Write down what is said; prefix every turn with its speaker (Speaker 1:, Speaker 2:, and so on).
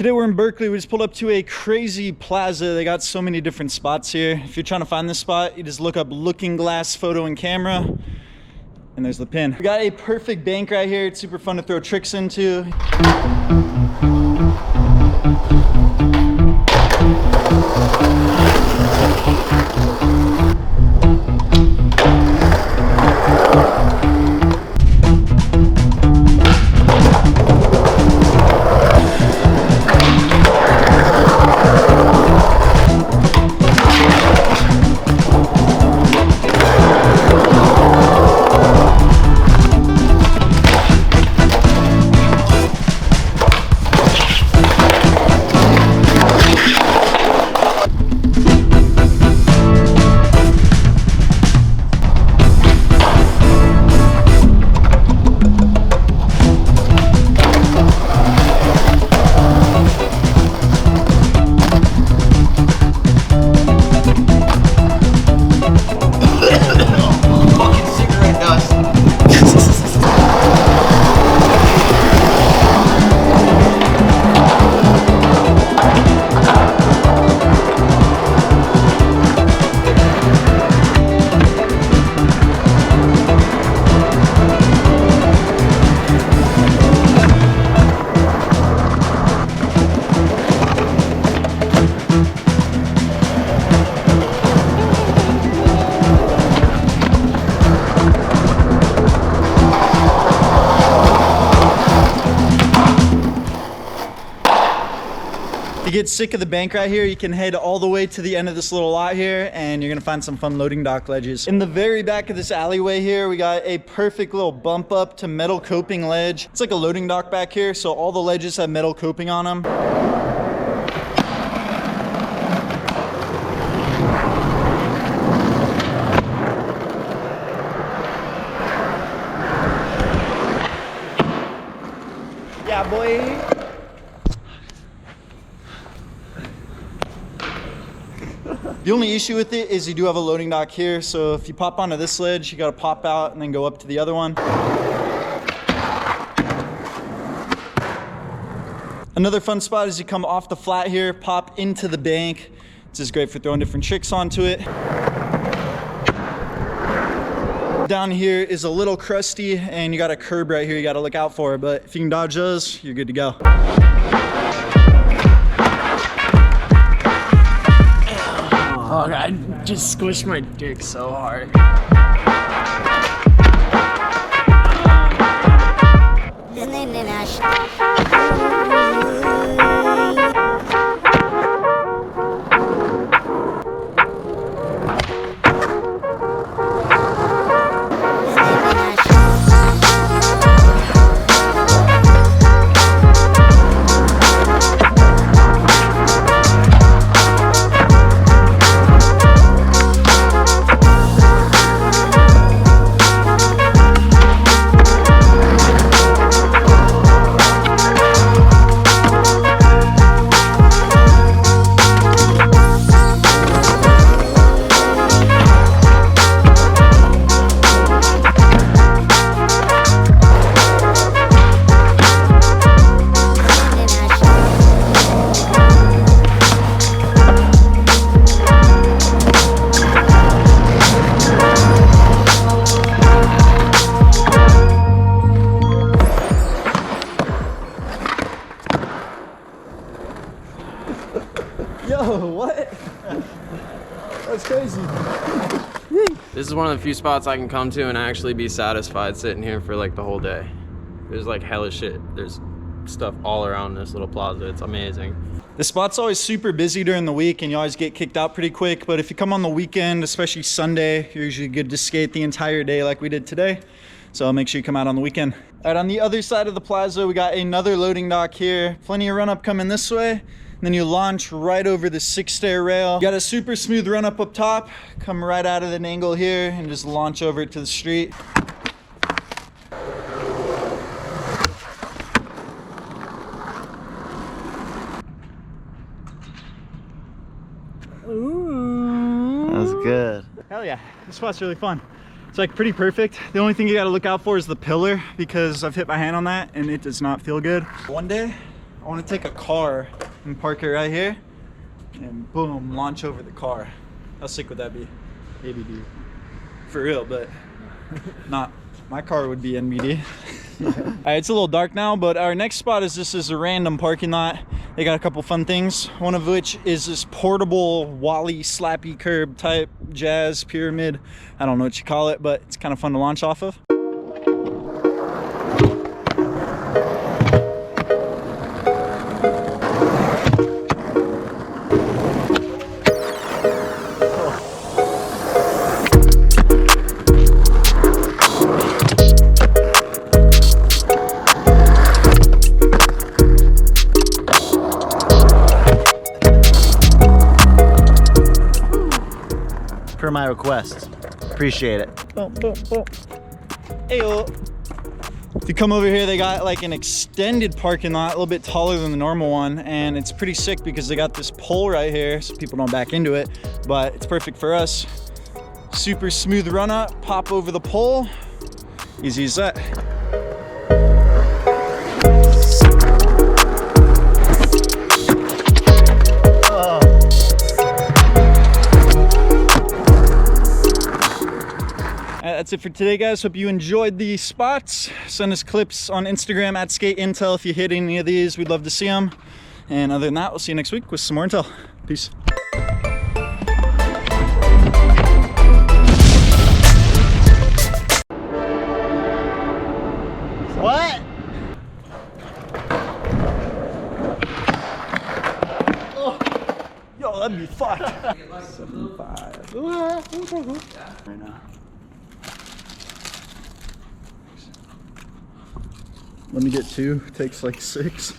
Speaker 1: Today we're in Berkeley. We just pulled up to a crazy plaza. They got so many different spots here. If you're trying to find this spot, you just look up looking glass photo and camera, and there's the pin. We got a perfect bank right here. It's super fun to throw tricks into. If you get sick of the bank right here, you can head all the way to the end of this little lot here, and you're gonna find some fun loading dock ledges. In the very back of this alleyway here, we got a perfect little bump up to metal coping ledge. It's like a loading dock back here, so all the ledges have metal coping on them. Yeah, boy. The only issue with it is you do have a loading dock here, so if you pop onto this ledge, you gotta pop out and then go up to the other one. Another fun spot is you come off the flat here, pop into the bank. This is great for throwing different tricks onto it. Down here is a little crusty, and you got a curb right here you gotta look out for, but if you can dodge those, you're good to go.
Speaker 2: Oh God, I just squished my dick so hard.
Speaker 1: Yo, what? That's crazy.
Speaker 2: This is one of the few spots I can come to and actually be satisfied sitting here for like the whole day. There's like hella shit. There's stuff all around this little plaza. It's amazing.
Speaker 1: The spot's always super busy during the week and you always get kicked out pretty quick, but if you come on the weekend, especially Sunday, you're usually good to skate the entire day like we did today. So make sure you come out on the weekend. All right, on the other side of the plaza, we got another loading dock here. Plenty of run up coming this way. Then you launch right over the 6-stair rail. You got a super smooth run up top, come right out of an angle here and just launch over to the street.
Speaker 3: Ooh. That was good.
Speaker 1: Hell yeah, this spot's really fun. It's like pretty perfect. The only thing you gotta look out for is the pillar because I've hit my hand on that and it does not feel good. One day, I want to take a car and park it right here, and boom, launch over the car. How sick would that be?
Speaker 2: Maybe, dude.
Speaker 1: For real, but not. My car would be NBD. Alright, it's a little dark now, but our next spot is just a random parking lot. They got a couple fun things, one of which is this portable Wally slappy curb type jazz pyramid. I don't know what you call it, but it's kind of fun to launch off of.
Speaker 3: Per my request. Appreciate it.
Speaker 1: Boom, boom, boom. Ayo. If you come over here, they got like an extended parking lot, a little bit taller than the normal one, and it's pretty sick because they got this pole right here so people don't back into it, but it's perfect for us. Super smooth run up, pop over the pole, easy as that. That's it for today, guys. Hope you enjoyed the spots. Send us clips on Instagram at SkateIntel if you hit any of these. We'd love to see them. And other than that, we'll see you next week with some more intel. Peace.
Speaker 3: What?
Speaker 1: Oh. Yo, that'd be fucked. 75. Right now. Let me get 2. Takes like 6.